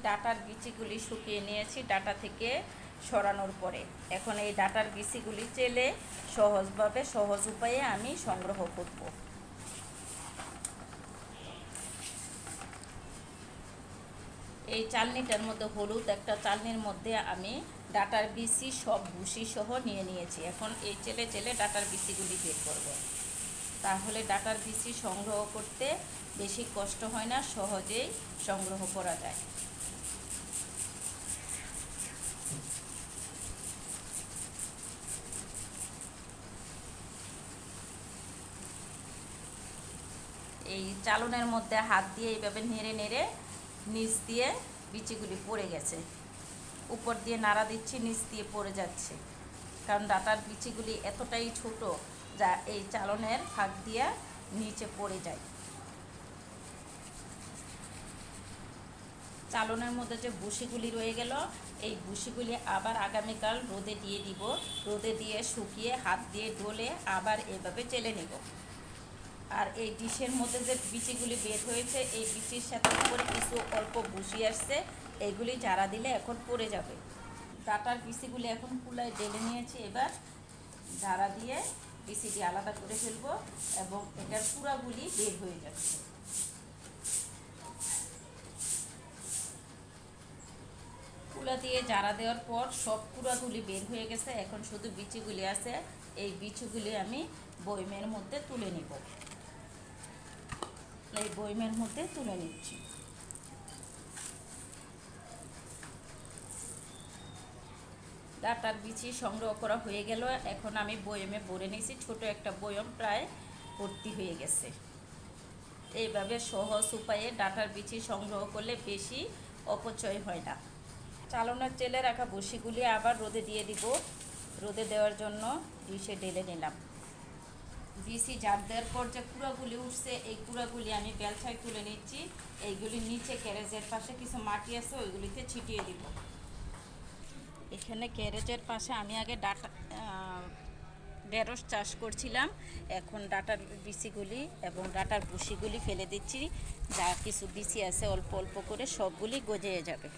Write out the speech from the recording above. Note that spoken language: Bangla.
ডাটার বিচিগুলি শুকিয়ে নিয়েছি ডাটা থেকে সরানোর পরে। এখন এই ডাটার বিচিগুলি চেলে সহজভাবে সহজ উপায়ে আমি সংগ্রহ করব। এই চালনিটার মধ্যে হলুদ একটা চালনির মধ্যে আমি ডাটার বিচি সব ভুসি সহ নিয়ে নিয়েছি। এখন এই চেলে চেলে ডাটার বিচিগুলি বের করব। তাহলে ডাটার বিচি সংগ্রহ করতে বেশি কষ্ট হয় না, সহজেই সংগ্রহ করা যায়। এই চালনের মধ্যে হাত দিয়ে এইভাবে নেড়ে নেড়ে নিচ দিয়ে বিচিগুলি পড়ে গেছে। উপর দিয়ে নাড়া দিচ্ছি, নিচ দিয়ে পড়ে যাচ্ছে, কারণ ডাটার বিচিগুলি এতটাই ছোট যা এই চালনের ফাঁক দিয়ে নিচে পড়ে যায়। চালনের মধ্যে যে ভুসিগুলি রয়ে গেল, এই ভুসিগুলি আবার আগামীকাল রোদে দিয়ে দিব। রোদে দিয়ে শুকিয়ে হাত দিয়ে ডলে আবার এভাবে চেলে নেব। আর এই ডিশের মধ্যে যে বিচিগুলি বের হয়েছে, এই বিচির সাথে করে কিছু অল্প ভুসি আসছে, এইগুলি ঝাড়া দিলে এখন পড়ে যাবে। ডাটার বিচিগুলি এখন কুলায় ঢেলে নিয়েছি। এবার ঝাড়া দিয়ে বিচিটি আলাদা করে ফেলবো এবং এটার কুড়াগুলি বের হয়ে যাচ্ছে। কুলা দিয়ে ঝাড়া দেওয়ার পর সব কুড়াগুলি বের হয়ে গেছে। এখন শুধু বিচিগুলি আছে। এই বিচিগুলি আমি বয়মের মধ্যে তুলে নিব। এই বয়মের মধ্যে তুলে নিচ্ছি। ডাটার বিচি সংগ্রহ করা হয়ে গেল। এখন আমি বয়মে ভরে নিয়েছি। ছোট একটা বয়ম প্রায় ভর্তি হয়ে গেছে। এইভাবে সহজ উপায়ে ডাটার বিচি সংগ্রহ করলে বেশি অপচয় হয় না। চালনের চেলে রাখা ভুসিগুলি আবার রোদে দিয়ে দিব। রোদে দেওয়ার জন্য ডিশে ঢেলে নিলাম। বিচি ঝাড় দেওয়ার পর যে কুড়াগুলি উঠছে, এই কুড়াগুলি আমি বেলছায় তুলে নিচ্ছি। এইগুলির নিচে ক্যারেজের পাশে কিছু মাটি আছে, ওইগুলিতে ছিটিয়ে দিব। এখানে ক্যারেজের পাশে আমি আগে ঢেঁড়স চাষ করছিলাম। এখন ডাটার বিচিগুলি এবং ডাটার ভুসিগুলি ফেলে দিচ্ছি। যা কিছু বিচি আছে অল্প অল্প করে সবগুলি গজিয়ে যাবে।